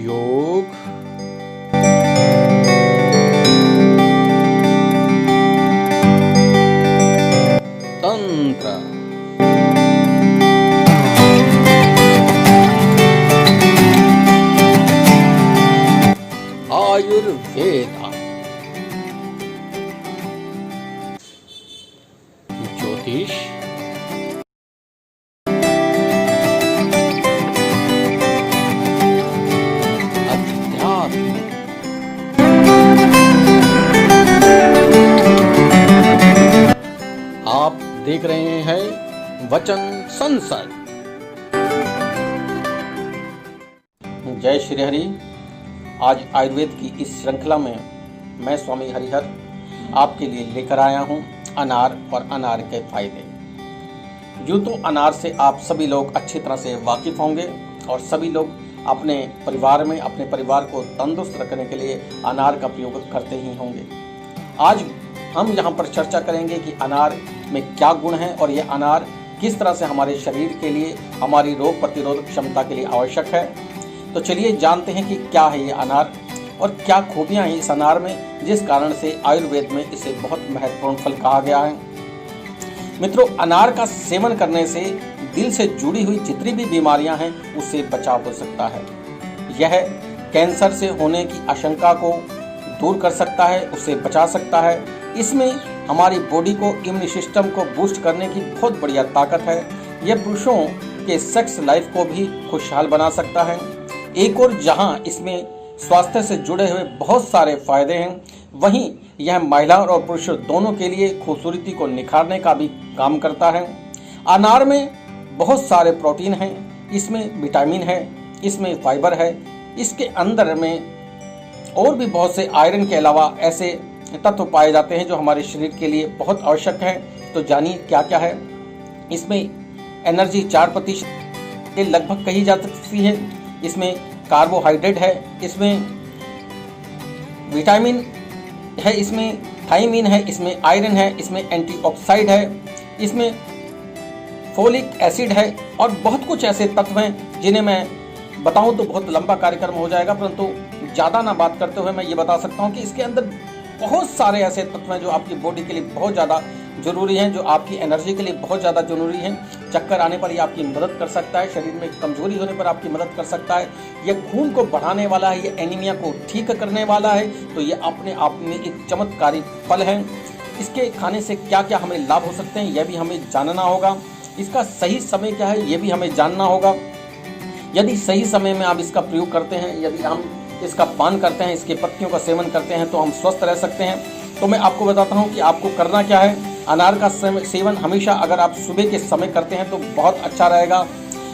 योग तंत्र आयुर्वेदा ज्योतिष अध्यात्म आप देख रहे हैं वचन संसद। जय श्री हरि। आज आयुर्वेद की इस श्रृंखला में मैं स्वामी हरिहर आपके लिए लेकर आया हूं अनार और अनार के फायदे। यूँ तो अनार से आप सभी लोग अच्छी तरह से वाकिफ होंगे और सभी लोग अपने परिवार में अपने परिवार को तंदुरुस्त रखने के लिए अनार का प्रयोग करते ही होंगे। आज हम यहाँ पर चर्चा करेंगे कि अनार में क्या गुण हैं और ये अनार किस तरह से हमारे शरीर के लिए, हमारी रोग प्रतिरोधक क्षमता के लिए आवश्यक है। तो चलिए जानते हैं कि क्या है ये अनार और क्या खूबियां हैं इस अनार में, जिस कारण से आयुर्वेद में इसे बहुत महत्वपूर्ण फल कहा गया है। मित्रों, अनार का सेवन करने से दिल से जुड़ी हुई जितनी भी बीमारियां हैं उससे बचाव हो सकता है। यह कैंसर से होने की आशंका को दूर कर सकता है, उससे बचा सकता है। इसमें हमारी बॉडी को, इम्यून सिस्टम को बूस्ट करने की बहुत बढ़िया ताकत है। यह पुरुषों के सेक्स लाइफ को भी खुशहाल बना सकता है। एक और जहां इसमें स्वास्थ्य से जुड़े हुए बहुत सारे फायदे हैं, वहीं यह महिला और पुरुष दोनों के लिए खूबसूरती को निखारने का भी काम करता है। अनार में बहुत सारे प्रोटीन हैं, इसमें विटामिन है, इसमें फाइबर है, इसके अंदर में और भी बहुत से आयरन के अलावा ऐसे तत्व पाए जाते हैं जो हमारे शरीर के लिए बहुत आवश्यक है। तो जानिए क्या क्या है। इसमें एनर्जी 4% के लगभग कही जा सकती है। इसमें कार्बोहाइड्रेट है, इसमें विटामिन है, इसमें थायमिन है, इसमें आयरन है, इसमें एंटीऑक्सीडेंट है, इसमें फोलिक एसिड है और बहुत कुछ ऐसे तत्व हैं जिन्हें मैं बताऊं तो बहुत लंबा कार्यक्रम हो जाएगा, परंतु ज़्यादा ना बात करते हुए मैं ये बता सकता हूं कि इसके अंदर बहुत सारे ऐसे तत्व हैं जो आपकी बॉडी के लिए बहुत ज़्यादा जरूरी हैं, जो आपकी एनर्जी के लिए बहुत ज़्यादा जरूरी हैं। चक्कर आने पर ये आपकी मदद कर सकता है, शरीर में कमजोरी होने पर आपकी मदद कर सकता है। ये खून को बढ़ाने वाला है, ये एनीमिया को ठीक करने वाला है। तो ये अपने आप में एक चमत्कारी फल है। इसके खाने से क्या क्या हमें लाभ हो सकते हैं यह भी हमें जानना होगा। इसका सही समय क्या है ये भी हमें जानना होगा। यदि सही समय में आप इसका प्रयोग करते हैं, यदि हम इसका पान करते हैं, इसके पत्तियों का सेवन करते हैं तो हम स्वस्थ रह सकते हैं। तो मैं आपको बताता हूं कि आपको करना क्या है। अनार का सेवन हमेशा अगर आप सुबह के समय करते हैं तो बहुत अच्छा रहेगा।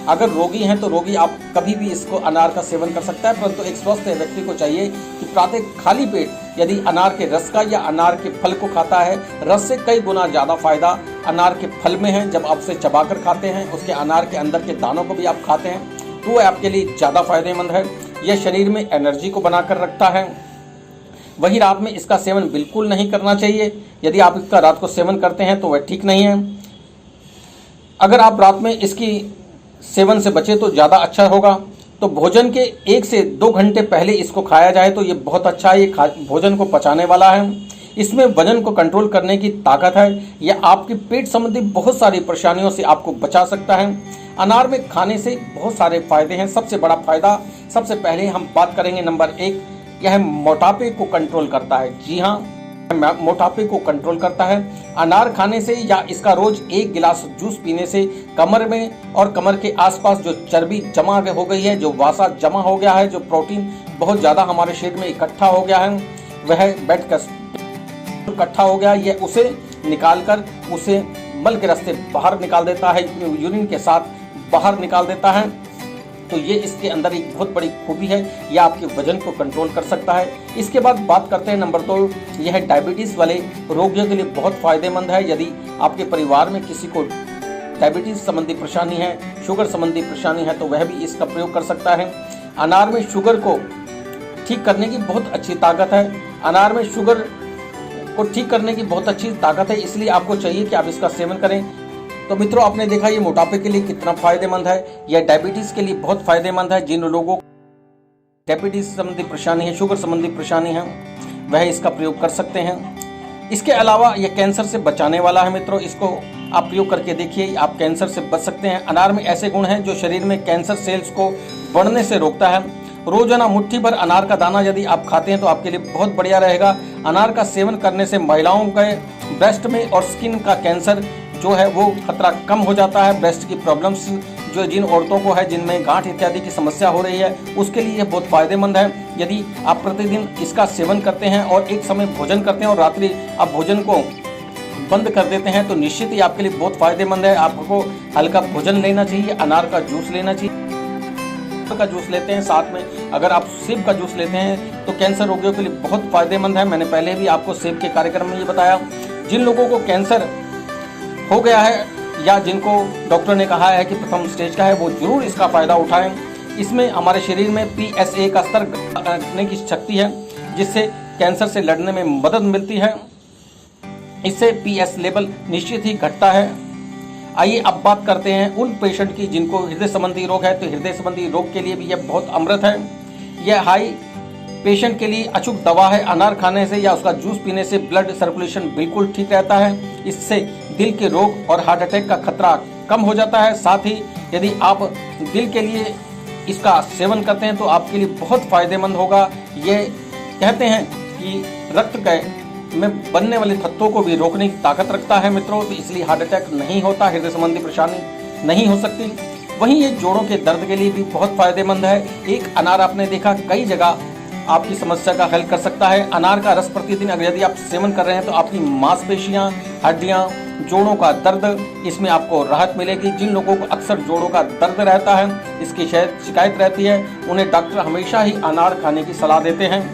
अगर रोगी हैं तो रोगी आप कभी भी इसको अनार का सेवन कर सकता है, परंतु एक स्वस्थ व्यक्ति को चाहिए कि प्रातः खाली पेट यदि अनार के रस का या अनार के फल को खाता है, रस से कई गुना ज़्यादा फायदा अनार के फल में है। जब आप उसे चबाकर खाते हैं, उसके अनार के अंदर के दानों को भी आप खाते हैं तो वह आपके लिए ज़्यादा फायदेमंद है। यह शरीर में एनर्जी को बनाकर रखता है। वही रात में इसका सेवन बिल्कुल नहीं करना चाहिए। यदि आप इसका रात को सेवन करते हैं तो वह ठीक नहीं है। अगर आप रात में इसकी सेवन से बचे तो ज़्यादा अच्छा होगा। तो भोजन के 1 से 2 घंटे पहले इसको खाया जाए तो ये बहुत अच्छा है। ये भोजन को पचाने वाला है, इसमें वजन को कंट्रोल करने की ताकत है। यह आपके पेट संबंधी बहुत सारी परेशानियों से आपको बचा सकता है। अनार में खाने से बहुत सारे फायदे हैं। सबसे बड़ा फायदा, सबसे पहले हम बात करेंगे नंबर 1, यह मोटापे को कंट्रोल करता है। जी हाँ, मोटापे को कंट्रोल करता है। अनार खाने से या इसका रोज 1 गिलास जूस पीने से कमर में और कमर के आसपास जो चर्बी जमा हो गई है, जो वासा जमा हो गया है, जो प्रोटीन बहुत ज़्यादा हमारे शरीर में इकट्ठा हो गया है, वह इकट्ठा हो गया, यह उसे निकालकर उसे मल के रास्ते बाहर निकाल देता है, यूरिन के साथ बाहर निकाल देता है। तो ये इसके अंदर एक बहुत बड़ी खूबी है, यह आपके वजन को कंट्रोल कर सकता है। इसके बाद बात करते हैं नंबर 2, यह डायबिटीज़ वाले रोगियों के लिए बहुत फायदेमंद है। यदि आपके परिवार में किसी को डायबिटीज़ संबंधी परेशानी है, शुगर संबंधी परेशानी है, तो वह भी इसका प्रयोग कर सकता है। अनार में शुगर को ठीक करने की बहुत अच्छी ताकत है। अनार में शुगर को ठीक करने की बहुत अच्छी ताकत है, इसलिए आपको चाहिए कि आप इसका सेवन करें। तो मित्रों, आपने देखा ये मोटापे के लिए कितना फायदेमंद है, यह डायबिटीज के लिए बहुत फायदेमंद है। जिन लोगों डायबिटीज संबंधी परेशानी है, शुगर संबंधी परेशानी है, वह इसका प्रयोग कर सकते हैं। इसके अलावा यह कैंसर से बचाने वाला है मित्रों, इसको आप प्रयोग करके देखिए, आप कैंसर से बच सकते हैं। अनार में ऐसे गुण हैं जो शरीर में कैंसर सेल्स को बढ़ने से रोकता है। रोजाना मुट्ठी भर अनार का दाना यदि आप खाते हैं तो आपके लिए बहुत बढ़िया रहेगा। अनार का सेवन करने से महिलाओं के ब्रेस्ट में और स्किन का कैंसर जो है वो खतरा कम हो जाता है। ब्रेस्ट की प्रॉब्लम्स जो जिन औरतों को है, जिनमें गांठ इत्यादि की समस्या हो रही है, उसके लिए बहुत फायदेमंद है। यदि आप प्रतिदिन इसका सेवन करते हैं और एक समय भोजन करते हैं और रात्रि आप भोजन को बंद कर देते हैं तो निश्चित ही आपके लिए बहुत फायदेमंद है। आपको हल्का भोजन लेना चाहिए, अनार का जूस लेना चाहिए। का जूस लेते हैं, साथ में अगर आप सेब का जूस लेते हैं तो कैंसर रोगियों के लिए बहुत फायदेमंद है। मैंने पहले भी आपको सेब के कार्यक्रम में ये बताया। जिन लोगों को कैंसर हो गया है या जिनको डॉक्टर ने कहा है कि प्रथम स्टेज का है, वो जरूर इसका फायदा उठाएं। इसमें हमारे शरीर में PSA का स्तर करने की शक्ति है, जिससे कैंसर से लड़ने में मदद मिलती है। इससे PS लेवल निश्चित ही घटता है। आइए अब बात करते हैं उन पेशेंट की जिनको हृदय संबंधी रोग है, तो हृदय संबंधी रोग के लिए भी यह बहुत अमृत है। यह हाई पेशेंट के लिए अचूक दवा है। अनार खाने से या उसका जूस पीने से ब्लड सर्कुलेशन बिल्कुल ठीक रहता है। इससे दिल के रोग और हार्ट अटैक का खतरा कम हो जाता है। साथ ही यदि आप दिल के लिए इसका सेवन करते हैं तो आपके लिए बहुत फायदेमंद होगा। ये कहते हैं कि रक्त में बनने वाले तत्वों को भी रोकने की ताकत रखता है मित्रों, तो इसलिए हार्ट अटैक नहीं होता, हृदय संबंधी परेशानी नहीं हो सकती। वहीं ये जोड़ों के दर्द के लिए भी बहुत फायदेमंद है। एक अनार आपने देखा कई जगह आपकी समस्या का हल कर सकता है। अनार का रस प्रतिदिन अगर यदि आप सेवन कर रहे हैं तो आपकी मांसपेशियां, हड्डियां, जोड़ों का दर्द, इसमें आपको राहत मिलेगी। जिन लोगों को अक्सर जोड़ों का दर्द रहता है, इसकी शिकायत रहती है, उन्हें डॉक्टर हमेशा ही अनार खाने की सलाह देते हैं।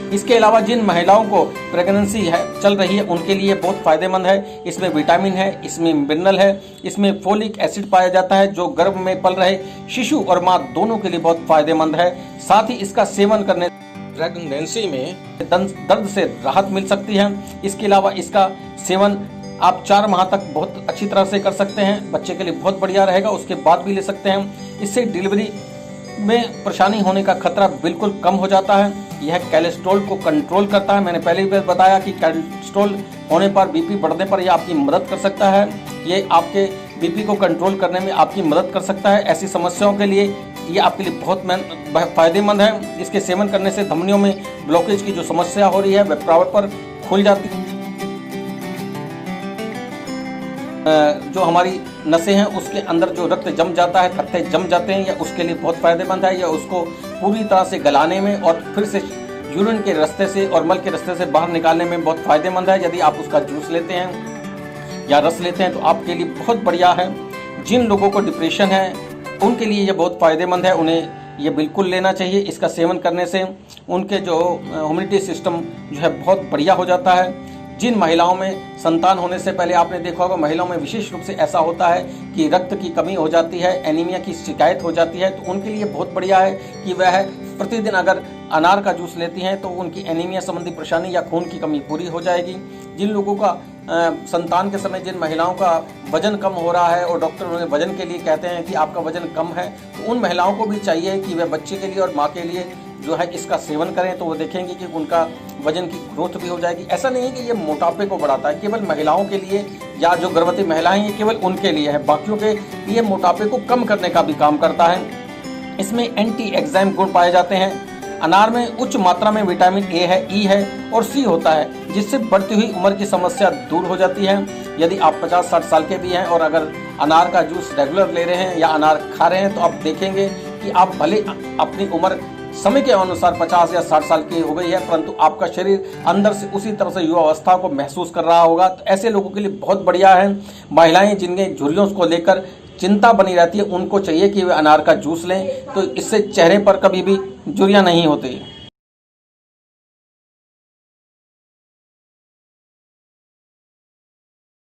इसके अलावा जिन महिलाओं को प्रेगनेंसी है चल रही है उनके लिए बहुत फायदेमंद है। इसमें विटामिन है, इसमें मिनरल है, इसमें फोलिक एसिड पाया जाता है जो गर्भ में पल रहे शिशु और माँ दोनों के लिए बहुत फायदेमंद है। साथ ही इसका सेवन करने प्रेगनेंसी में दर्द से राहत मिल सकती है। इसके अलावा इसका सेवन आप 4 माह तक बहुत अच्छी तरह से कर सकते हैं, बच्चे के लिए बहुत बढ़िया रहेगा। उसके बाद भी ले सकते हैं। इससे डिलीवरी में परेशानी होने का खतरा बिल्कुल कम हो जाता है। यह कोलेस्ट्रॉल को कंट्रोल करता है। मैंने पहले भी बताया कि कोलेस्ट्रॉल होने पर, बीपी बढ़ने पर यह आपकी मदद कर सकता है। ये आपके बीपी को कंट्रोल करने में आपकी मदद कर सकता है। ऐसी समस्याओं के लिए ये आपके लिए बहुत फायदेमंद है। इसके सेवन करने से धमनियों में ब्लॉकेज की जो समस्या हो रही है वह प्रॉपर खुल जाती है। जो हमारी नसें हैं उसके अंदर जो रक्त जम जाता है, कत्थे जम जाते हैं, या उसके लिए बहुत फायदेमंद है। या उसको पूरी तरह से गलाने में और फिर से यूरिन के रास्ते से और मल के रास्ते से बाहर निकालने में बहुत फायदेमंद है। यदि आप उसका जूस लेते हैं या रस लेते हैं तो आपके लिए बहुत बढ़िया है। जिन लोगों को डिप्रेशन है उनके लिए ये बहुत फायदेमंद है, उन्हें ये बिल्कुल लेना चाहिए। इसका सेवन करने से उनके जो इम्यूनिटी सिस्टम जो है बहुत बढ़िया हो जाता है। जिन महिलाओं में संतान होने से पहले आपने देखा होगा, महिलाओं में विशेष रूप से ऐसा होता है कि रक्त की कमी हो जाती है, एनीमिया की शिकायत हो जाती है, तो उनके लिए बहुत बढ़िया है कि वह प्रतिदिन अगर अनार का जूस लेती हैं तो उनकी एनीमिया संबंधी परेशानी या खून की कमी पूरी हो जाएगी। जिन लोगों का संतान के समय जिन महिलाओं का वजन कम हो रहा है और डॉक्टर उन्हें वजन के लिए कहते हैं कि आपका वजन कम है, तो उन महिलाओं को भी चाहिए कि वह बच्चे के लिए और माँ के लिए जो है इसका सेवन करें, तो वो देखेंगे कि उनका वजन की ग्रोथ भी हो जाएगी। ऐसा नहीं है कि ये मोटापे को बढ़ाता है, केवल महिलाओं के लिए या जो गर्भवती महिलाएं ये केवल उनके लिए है, बाकियों के लिए मोटापे को कम करने का भी काम करता है। इसमें एंटी एग्जाइम गुण पाए जाते हैं। अनार में उच्च मात्रा में विटामिन ए है, ई है और सी होता है, जिससे बढ़ती हुई उम्र की समस्या दूर हो जाती है। यदि आप 50-60 साल के भी हैं और अगर अनार का जूस रेगुलर ले रहे हैं या अनार खा रहे हैं तो आप देखेंगे कि आप भले अपनी उम्र समय के अनुसार 50 या 60 साल की हो गई है, परंतु आपका शरीर अंदर से उसी तरह से युवा अवस्था को महसूस कर रहा होगा। तो ऐसे लोगों के लिए बहुत बढ़िया है। महिलाएं जिनके झुर्रियों को लेकर चिंता बनी रहती है, उनको चाहिए कि वे अनार का जूस लें, तो इससे चेहरे पर कभी भी झुर्रियां नहीं होती।